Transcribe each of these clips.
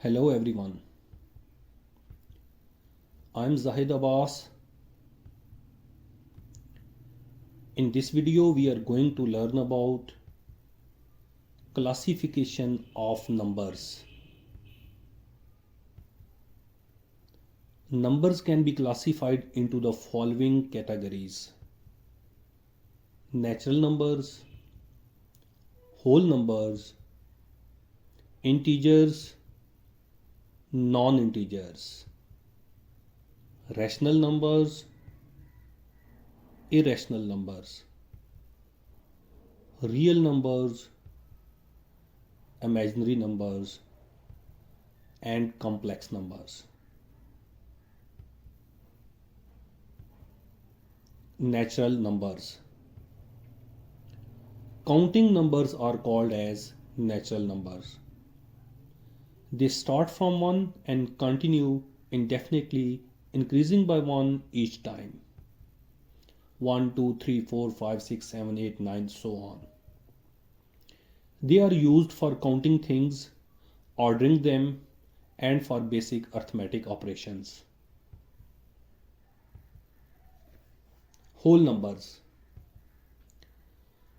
Hello everyone, I'm Zahid Abbas. In this video we are going to learn about classification of numbers. Numbers can be classified into the following categories: natural numbers, whole numbers, integers, non-integers, rational numbers, irrational numbers, real numbers, imaginary numbers, and complex numbers. Natural numbers. Counting numbers are called as natural numbers. They start from 1 and continue indefinitely, increasing by 1 each time. 1, 2, 3, 4, 5, 6, 7, 8, 9, so on. They are used for counting things, ordering them, and for basic arithmetic operations. Whole numbers.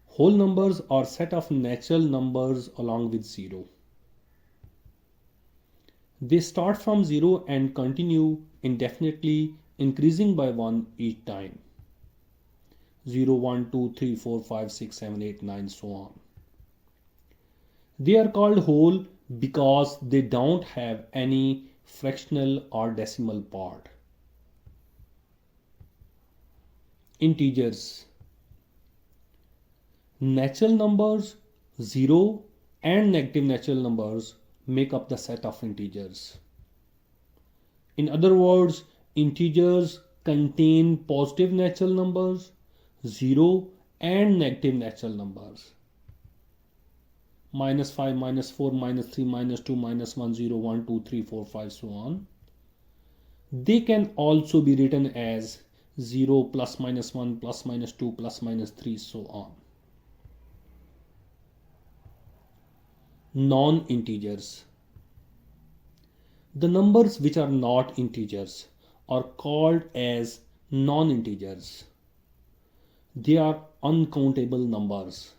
Whole numbers are a set of natural numbers along with 0. They start from 0 and continue indefinitely, increasing by 1 each time. 0, 1, 2, 3, 4, 5, 6, 7, 8, 9, so on. They are called whole because they don't have any fractional or decimal part. Integers. Natural numbers, 0 and negative natural numbers make up the set of integers. In other words, integers contain positive natural numbers, 0 and negative natural numbers. -5, -4, -3, -2, -1, 0, 1, 2, 3, 4, 5, so on. They can also be written as 0, plus minus 1, plus minus 2, plus minus 3, so on. Non-integers. The numbers which are not integers are called as non-integers. They are uncountable numbers.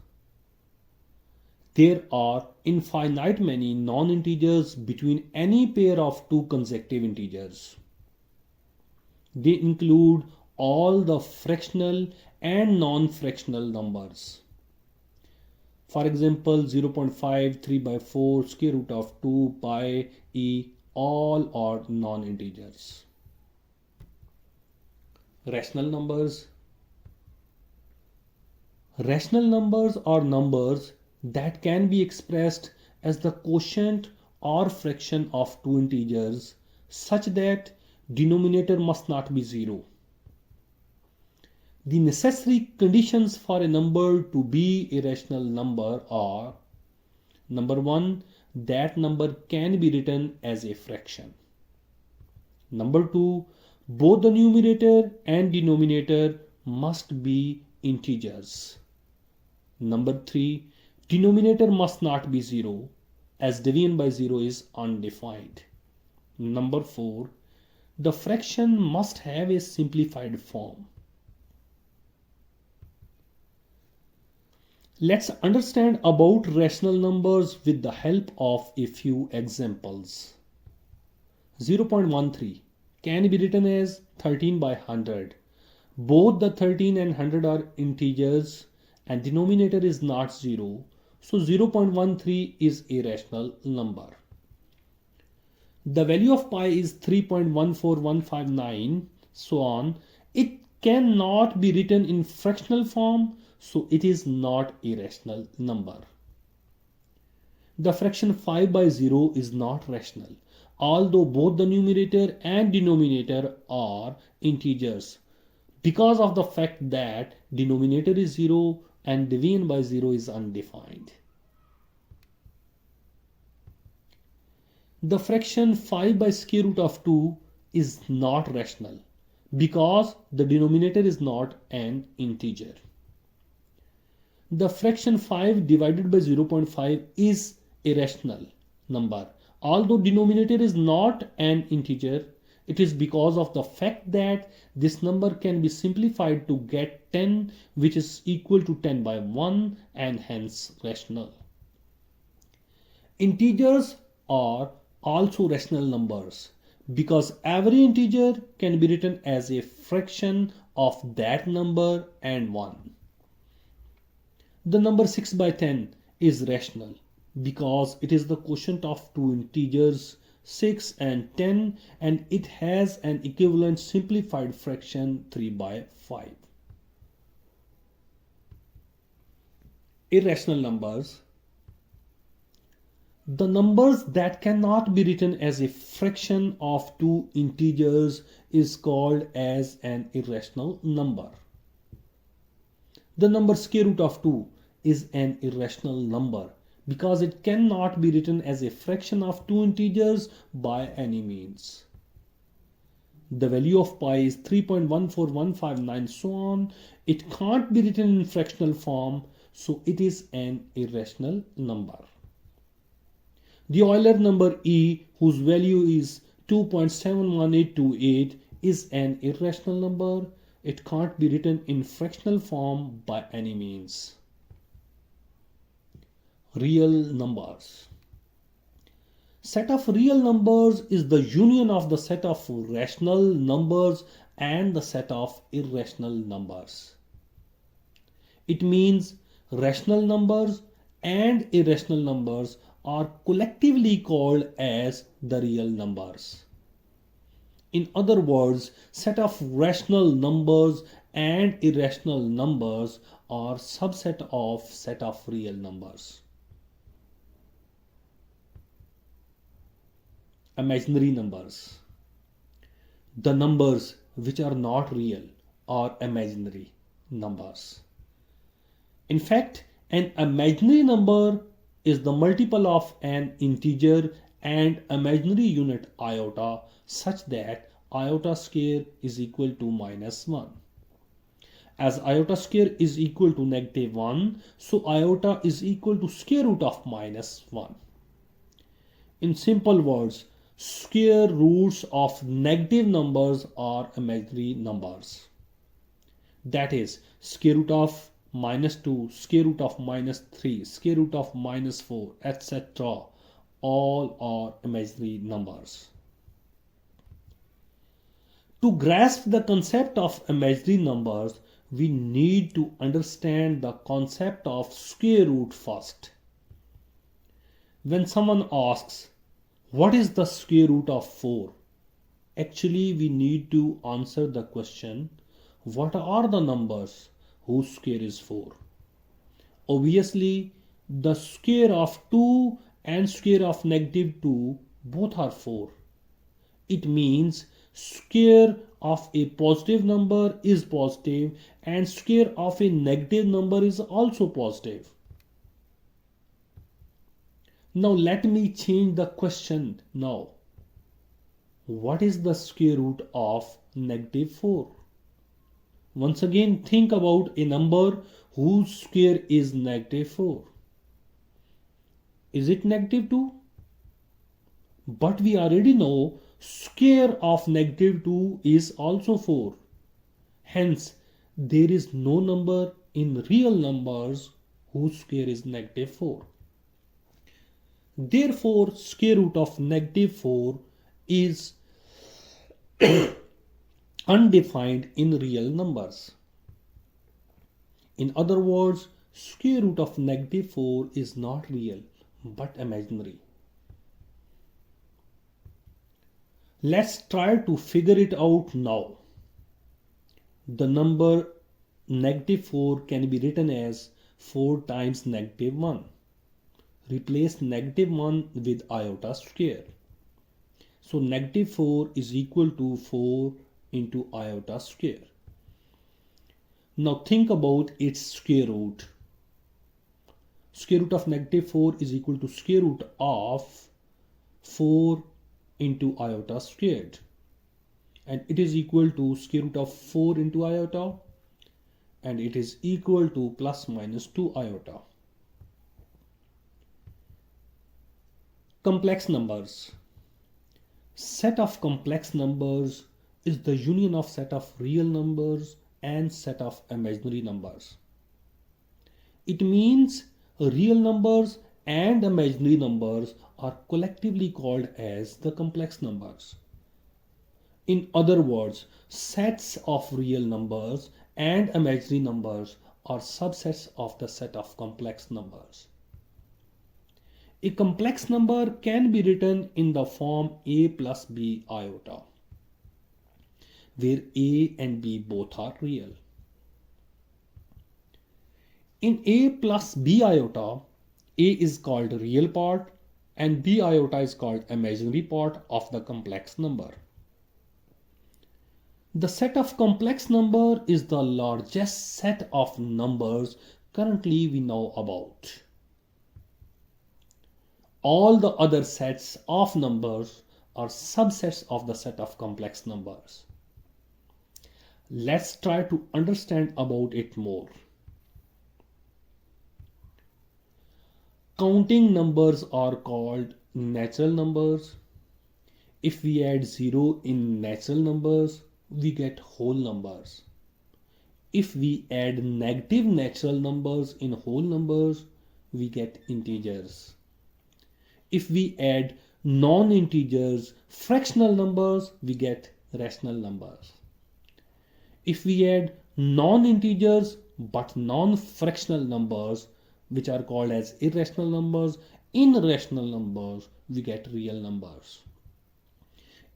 There are infinite many non-integers between any pair of two consecutive integers. They include all the fractional and non-fractional numbers. For example, 0.5, 3 by 4, square root of 2, pi, e, all are non-integers. Rational numbers. Rational numbers are numbers that can be expressed as the quotient or fraction of two integers such that denominator must not be 0. The necessary conditions for a number to be a rational number are: number 1, that number can be written as a fraction. Number 2, both the numerator and denominator must be integers. Number 3, denominator must not be 0 as division by 0 is undefined. Number 4, the fraction must have a simplified form. Let's understand about rational numbers with the help of a few examples. 0.13 can be written as 13 by 100. Both the 13 and 100 are integers and denominator is not 0. So 0.13 is a rational number. The value of pi is 3.14159, so on. It cannot be written in fractional form, so it is not a rational number. The fraction 5 by 0 is not rational, although both the numerator and denominator are integers, because of the fact that denominator is 0 and division by 0 is undefined. The fraction 5 by square root of 2 is not rational because the denominator is not an integer. The fraction 5 divided by 0.5 is a rational number, Although denominator is not an integer, it is because of the fact that this number can be simplified to get 10, which is equal to 10 by 1 and hence rational. Integers are also rational numbers because every integer can be written as a fraction of that number and 1. The number 6 by 10 is rational because it is the quotient of two integers 6 and 10, and it has an equivalent simplified fraction 3 by 5. Irrational numbers. The numbers that cannot be written as a fraction of two integers is called as an irrational number. The number square root of 2 is an irrational number because it cannot be written as a fraction of two integers by any means. The value of pi is 3.14159 so on. It can't be written in fractional form, so it is an irrational number. The Euler number E, whose value is 2.71828, is an irrational number. It can't be written in fractional form by any means. Real numbers. Set of real numbers is the union of the set of rational numbers and the set of irrational numbers. It means rational numbers and irrational numbers are collectively called as the real numbers. In other words, set of rational numbers and irrational numbers are subset of set of real numbers. Imaginary numbers. The numbers which are not real are imaginary numbers. In fact, an imaginary number is the multiple of an integer and imaginary unit iota such that iota square is equal to -1. As iota square is equal to -1, so iota is equal to square root of -1. In simple words, square roots of negative numbers are imaginary numbers. That is, square root of -2, square root of -3, square root of -4, etc. all are imaginary numbers. To grasp the concept of imaginary numbers, we need to understand the concept of square root first. When someone asks, what is the square root of 4? Actually, we need to answer the question, what are the numbers whose square is 4? Obviously, the square of 2 and square of -2 both are 4. It means square of a positive number is positive and square of a negative number is also positive. Now let me change the question now. What is the square root of -4? Once again, think about a number whose square is -4. Is it -2? But we already know square of -2 is also 4. Hence, there is no number in real numbers whose square is -4. Therefore, square root of -4 is undefined in real numbers. In other words, square root of -4 is not real but imaginary. Let's try to figure it out now. The number -4 can be written as 4 times -1. Replace -1 with iota square. So -4 is equal to 4 into iota square. Now think about its square root. Square root of -4 is equal to square root of 4 into iota squared. And it is equal to square root of 4 into iota. And it is equal to plus minus 2 iota. Complex numbers. Set of complex numbers is the union of set of real numbers and set of imaginary numbers. It means real numbers and imaginary numbers are collectively called as the complex numbers. In other words, sets of real numbers and imaginary numbers are subsets of the set of complex numbers. A complex number can be written in the form a plus b iota, where a and b both are real. In a plus b iota, a is called real part and b iota is called imaginary part of the complex number. The set of complex number is the largest set of numbers currently we know about. All the other sets of numbers are subsets of the set of complex numbers. Let's try to understand about it more. Counting numbers are called natural numbers. If we add 0 in natural numbers, we get whole numbers. If we add negative natural numbers in whole numbers, we get integers. If we add non-integers, fractional numbers, we get rational numbers. If we add non-integers but non-fractional numbers, which are called as irrational numbers, in rational numbers, we get real numbers.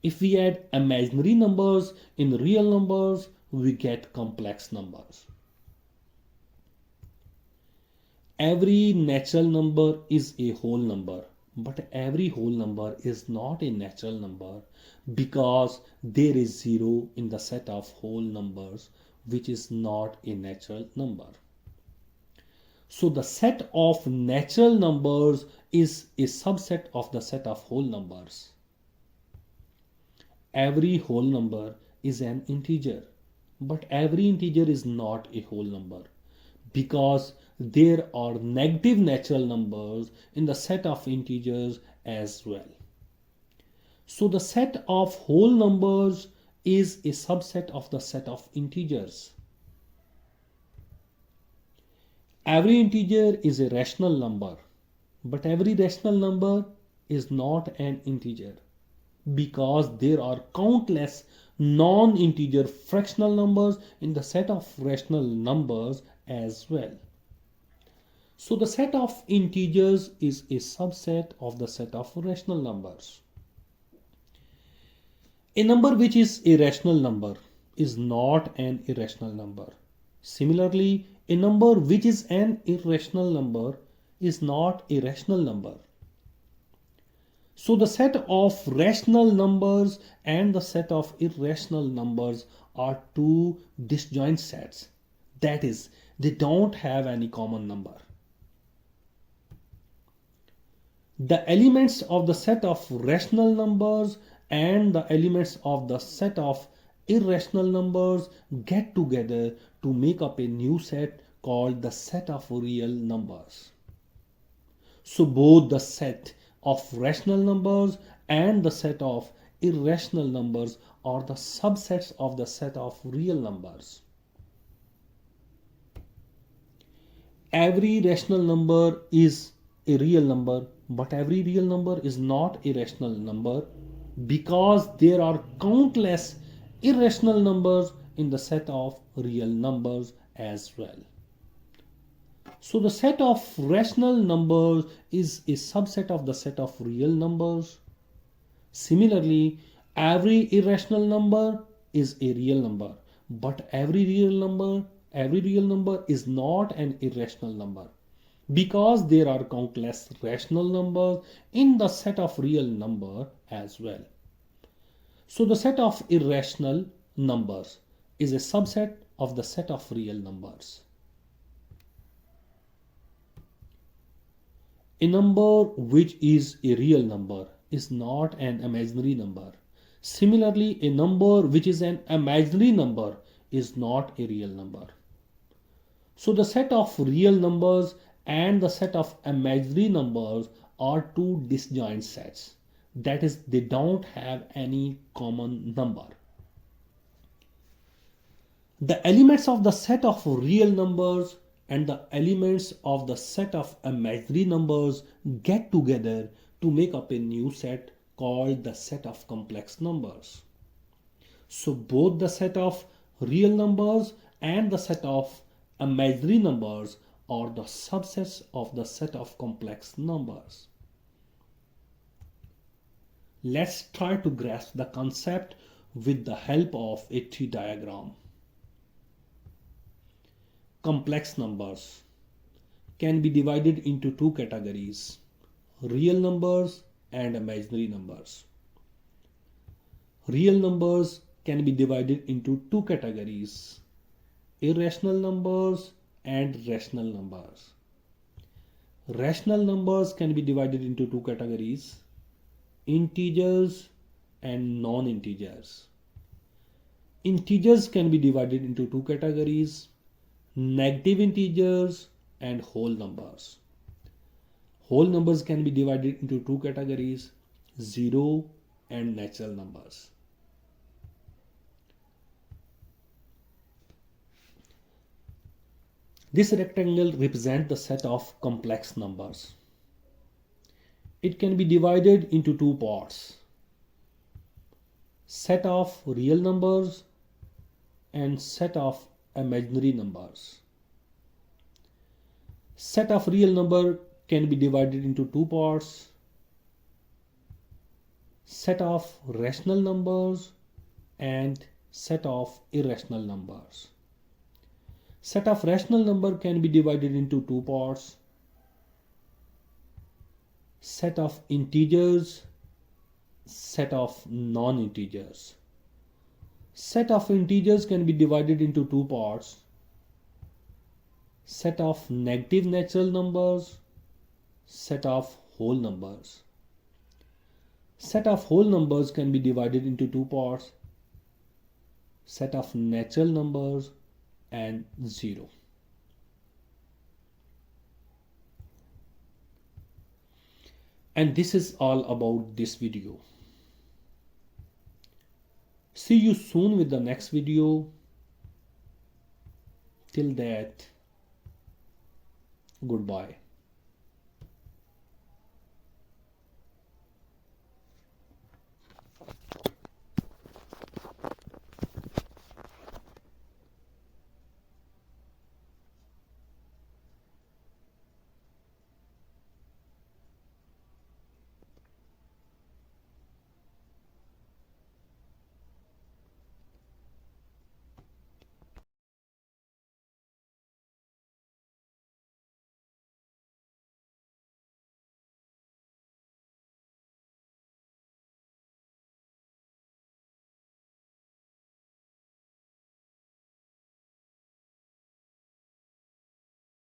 If we add imaginary numbers in real numbers, we get complex numbers. Every natural number is a whole number, but every whole number is not a natural number because there is 0 in the set of whole numbers, which is not a natural number. So the set of natural numbers is a subset of the set of whole numbers. Every whole number is an integer, but every integer is not a whole number because there are negative natural numbers in the set of integers as well. So the set of whole numbers is a subset of the set of integers. Every integer is a rational number, but every rational number is not an integer because there are countless non-integer fractional numbers in the set of rational numbers as well. So the set of integers is a subset of the set of rational numbers. A number which is a rational number is not an irrational number. Similarly, a number which is an irrational number is not a rational number. So the set of rational numbers and the set of irrational numbers are two disjoint sets. That is, they don't have any common number. The elements of the set of rational numbers and the elements of the set of irrational numbers get together to make up a new set called the set of real numbers. So both the set of rational numbers and the set of irrational numbers are the subsets of the set of real numbers. Every rational number is a real number, but every real number is not a rational number because there are countless irrational numbers in the set of real numbers as well. So the set of rational numbers is a subset of the set of real numbers. Similarly, every irrational number is a real number, but every real number is not an irrational number because there are countless rational numbers in the set of real number as well. So the set of irrational numbers is a subset of the set of real numbers. A number which is a real number is not an imaginary number. Similarly, a number which is an imaginary number is not a real number. So the set of real numbers and the set of imaginary numbers are two disjoint sets. That is, they don't have any common number. The elements of the set of real numbers and the elements of the set of imaginary numbers get together to make up a new set called the set of complex numbers. So both the set of real numbers and the set of imaginary numbers are the subsets of the set of complex numbers. Let's try to grasp the concept with the help of a tree diagram. Complex numbers can be divided into two categories: real numbers and imaginary numbers. Real numbers can be divided into two categories: irrational numbers and rational numbers. Rational numbers can be divided into two categories: integers and non-integers. Integers can be divided into two categories: negative integers and whole numbers. Whole numbers can be divided into two categories: zero and natural numbers. This rectangle represents the set of complex numbers. It can be divided into two parts: set of real numbers and set of imaginary numbers. Set of real number can be divided into two parts: set of rational numbers and set of irrational numbers. Set of rational number can be divided into two parts: set of integers, set of non-integers. Set of integers can be divided into two parts: set of negative natural numbers, set of whole numbers. Set of whole numbers can be divided into two parts: set of natural numbers and zero. And this is all about this video. See you soon with the next video. Till that, goodbye.